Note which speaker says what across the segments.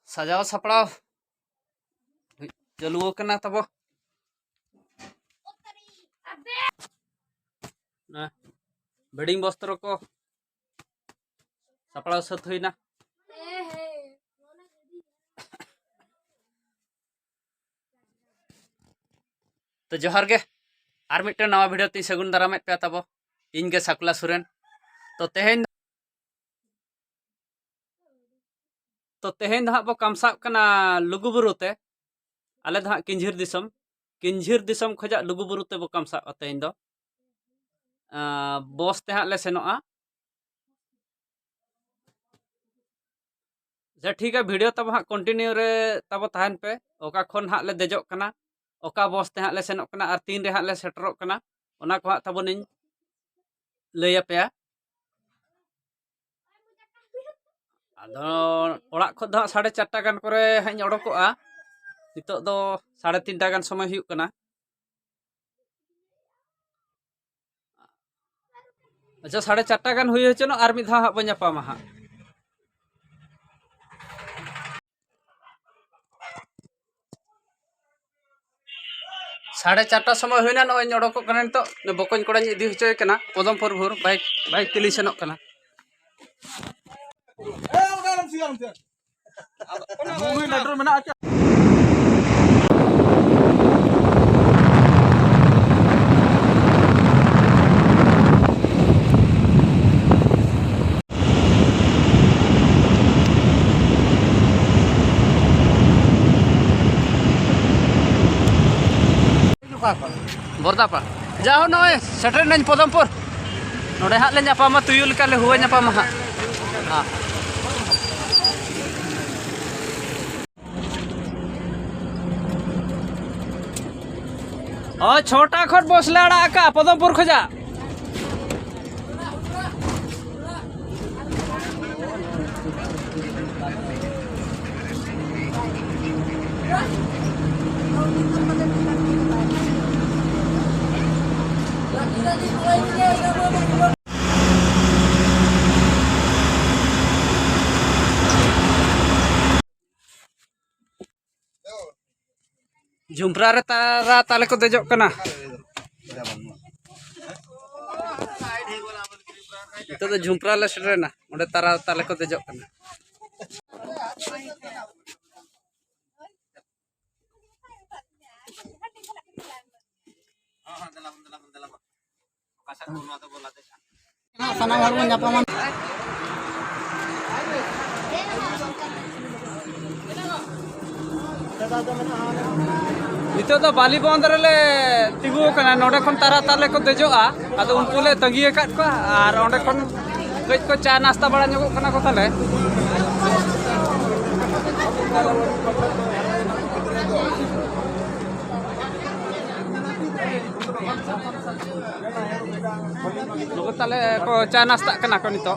Speaker 1: सजाव सपड़ाव चालू करना तब बेडिंग वस्त्र को सपड़ाव सत होना तो जोहार गे आर मिट्टन नवा भिडियो ती सगुन दारामेद पे तब इन गे साकुला सुरेन तो तेहेन हाँ बो कमसाब कना लुगुबुरु ते आले हाँ किंझिर दिसम खजा लुगुबुरु ते बो कमसाब तेहेन दो बस ते हाँ ले सेनोआ जे ठीक है वीडियो तब हाँ कंटिन्यू रे तब तहन पे ओका खन हाँ ले देजो कना ओका बस ते हाँ ले सेनोक कना आर तीन रे हाँ ले सेटरोक कना ओना को हाँ तब निन लैया पे आदो ओड़ा खो दो 4:30 गान करे हाई ओडोकोआ नितो दो 3:30 गान समय हुयुक कना अच्छा 4:30 गान हुई होचनो आर मिद धा बो ᱧᱟᱯᱟᱢᱟ हाँ साढ़े 4टा समय हुईना नय ओडोको कना नितो बकन कोड़ा इदी होचोय कना पदमपुर भोर बाइक तिली सेनोक कना बोरदापा जाओ नय सेटर नኝ पदमपुर नोडे हां ले ᱧᱟᱯᱟᱢᱟ तुयु लेका ले हुआ ᱧᱟᱯᱟᱢᱟ हां हां ओ 6टा खट बस ले आड़ा का पदमपुर खजा झुमरा रे तारा ताले को देजो कना तो झुमरा ले सेटरेना ओंडे तारा ताले को देजो कना sana baru nyapaman नितो तो बाली बंद रे तिगु कना नोडे खन तारा ताले को देजोआ आदो उनको ले तंगी काट को आर ओंडे खन कज को चा नाश्ता बड़ा ᱧᱚᱜᱚ कना को ताले लोग ताले को चा नाश्ता कना को नितो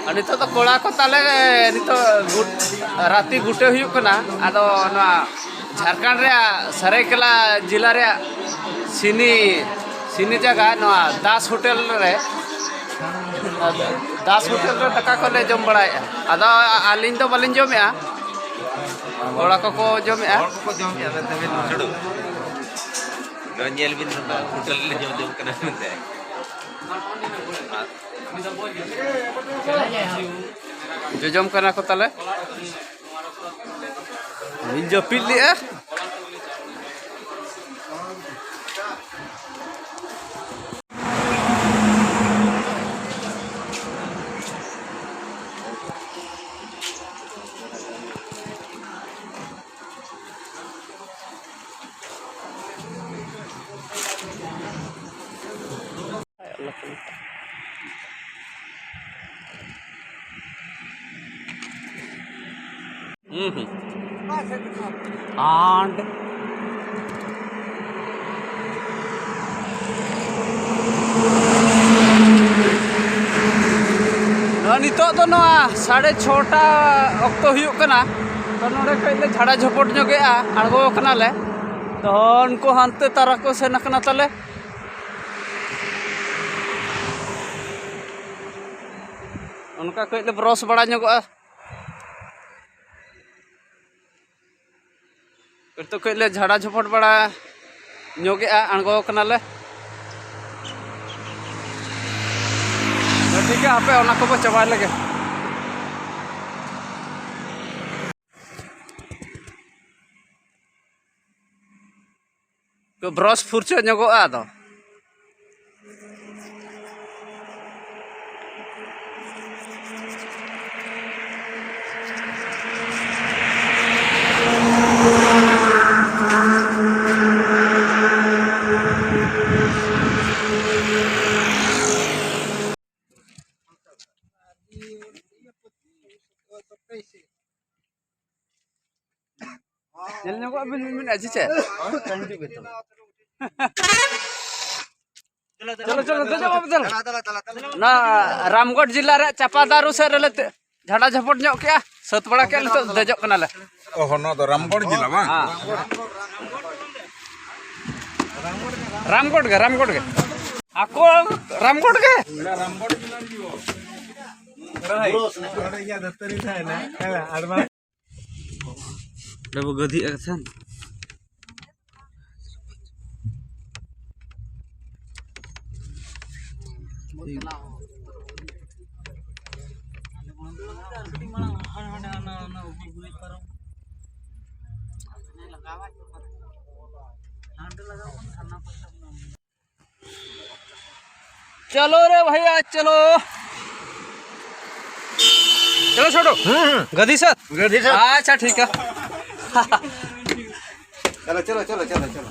Speaker 1: नितो तो कोड़ा को ताले नितो राती गुटे हुयुक कना आदो ना झारखंड रे सरायकेला जिला रे सिनी जगह ना दास होटल रे दाका को ले जम बड़ाय आदो आलिन तो बालिन जमेआ कोड़ा को जमेआ नोनियल बिन होटल ले जम कना मनते जजम कना को ताले निंजो पिल्ली and नितो तो 6:30 अक्तो हुयुक कना तो नोडे खैले झाड़ा झपट जोगेआ आड़गो कना ले तो उनको हानते तारा को सेन कना ताले उनका कई ले ब्रश बड़ा ᱧᱚᱜᱚᱜᱼᱟ तो कई ले झाड़ा झपट बड़ा ᱧᱚᱜᱮᱜᱼᱟ आंगो कनाले ठीक है आपे ओना को चबाय लगे तो ब्रश फुरचो ᱧᱚᱜᱚᱜᱼᱟ ᱟᱫᱚ ᱧᱮᱞ ᱧᱚᱜᱚᱜᱼᱟ ᱵᱤᱱ ᱟᱡᱤ ᱪᱮ चलो चलो दजो बाबू चलो ना रामगढ़ जिला रे चापादारू से रेले झाड़ा झपट ᱧᱚᱜ केया सत बड़ा के तो दजो कना ले
Speaker 2: ओहो नो तो रामगढ़ जिला बा
Speaker 1: रामगढ़ के आको रामगढ़ के
Speaker 2: रामगढ़ जिला जीवो बड़ा या दत्तरी था ना आडमा
Speaker 1: डबो गधी असन चलो रे भैया चलो चलो छोड़ो गधी सर अच्छा ठीक है
Speaker 2: चलो चलो चलो चलो चलो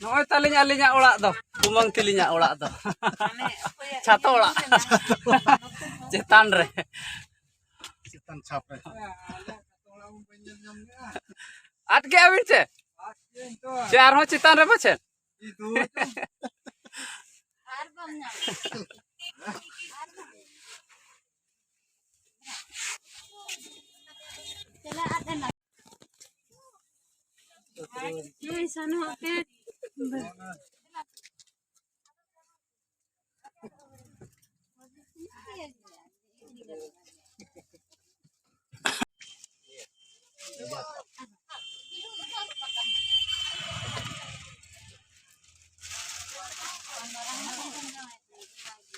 Speaker 1: नॉय तालिኛ አለኛ ኦላቅ ዶ ቁመን ትልኛ ኦላቅ ዶ छातो ኦላቅ चेतान रे
Speaker 2: चितन छाप रे
Speaker 1: आट के आबिन छे चार हो चितान रे बछे आर बम ना चला आते ना ये सनो के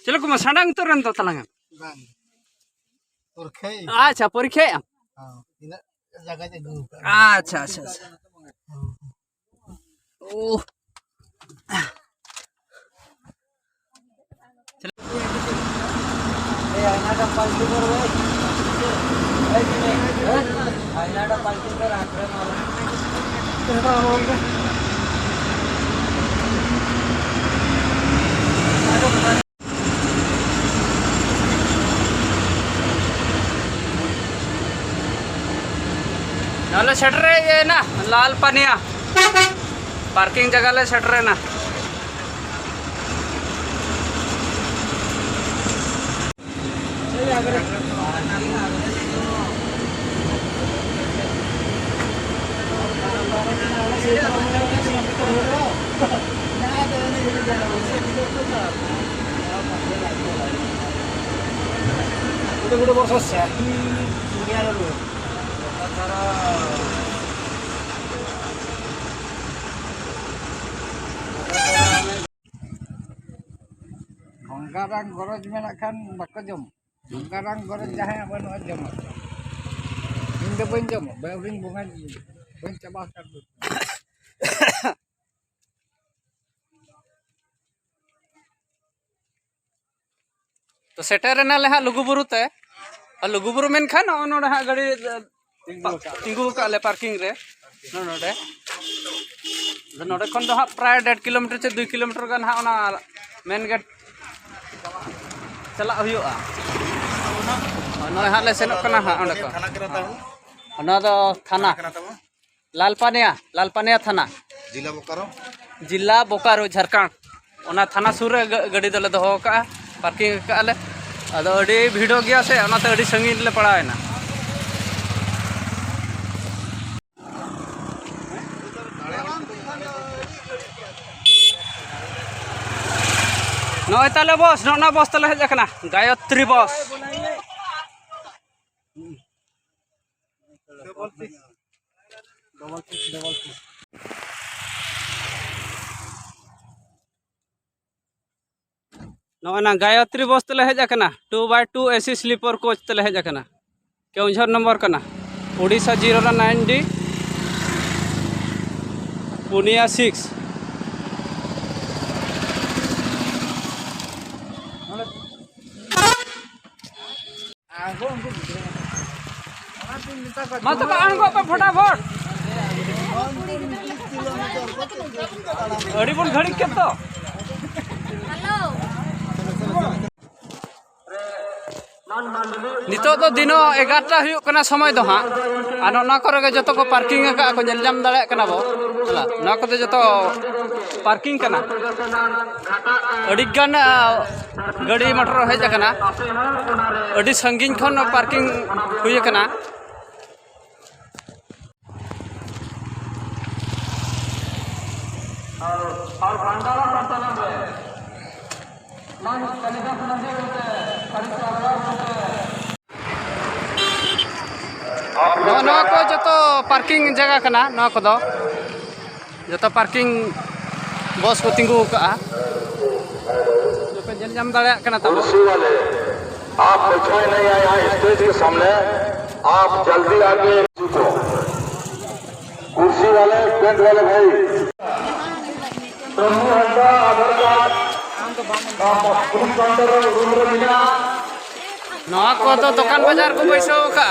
Speaker 1: चलो को मसाडा उतरन तो तलांग अच्छा परीक्षा
Speaker 2: हां इन जगह जे गु
Speaker 1: अच्छा अच्छा अच्छा ओ ए आइनाडा पाल्टी कर वे आइनाडा पाल्टी कर आखरे मारा नाले शटर है ये ना लाल पानिया पार्किंग जगह ले शटर है ना udah bos selesai ini ada dulu
Speaker 2: Angkarang goroj menakan bako jom. Angkarang goroj jahe abanu jom. Inde bain jom, bain bunga bain cabah kan.
Speaker 1: तो सेटर ना ले लुगुबुरु ते और लुगुबुरु मेन खान नोडे हा गाड़ी तिंगु का ले पार्किंग रे नोडे नोडे खन दो हा प्राय 1.5 किलोमीटर से 2 किलोमीटर गान हा ओना मेन गेट चला हुआ नोय हा ले सेनक कना हा ओंडे को
Speaker 2: थाना करा ता
Speaker 1: ओना दो थाना लालपानिया थाना जिला बोकारो झारखंड ओना थाना सुर रे गाड़ी दले दोहो का पार्किंग का ले अदो अडी भिड़ो गया से ओनाते अडी संगीन ले पड़ायना नॉय ताले बॉस नॉना बॉस ताले हेज अकना गायत्री बॉस नॉना गायत्री बॉस ताले हेज अकना 2x2 एसी स्लीपर कोच ताले हेज अकना केउंझर नंबर कना उड़ीसा 09D पुनिया 6 मत आंगो पे फटाफट अड़ी बन घड़ी के तो नितो तो दिनो 11टा हुयो कना समय दो हां आनो ना करे जतो को पार्किंग का को जल जाम दाले कना बो हला ना को जतो पार्किंग कना अड़ी गन गाड़ी मोटर हेज कना अड़ी संगीन खन पार्किंग हुई कना और भंडारा पटना में मान कनिका नदी होते नो को जतो पार्किंग जगह कना नो को दो जतो पार्किंग बस को तिंगु का जो पे जल जाम दाले कना तब
Speaker 3: कुर्सी वाले आप बैठे नहीं आए यहाँ स्टेज के सामने आप जल्दी आके कुर्सी वाले टेंट वाले भाई आधार कार्ड पुलिस काउंटर रूम रे बिना
Speaker 1: नो को तो दुकान बाजार को पैसो का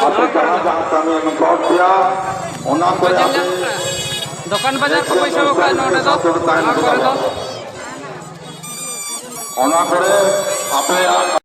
Speaker 3: आपे कहां जहां समय में कॉल किया ओना को
Speaker 1: दुकान बाजार को पैसो का नोटे दो
Speaker 3: ओना करे आपे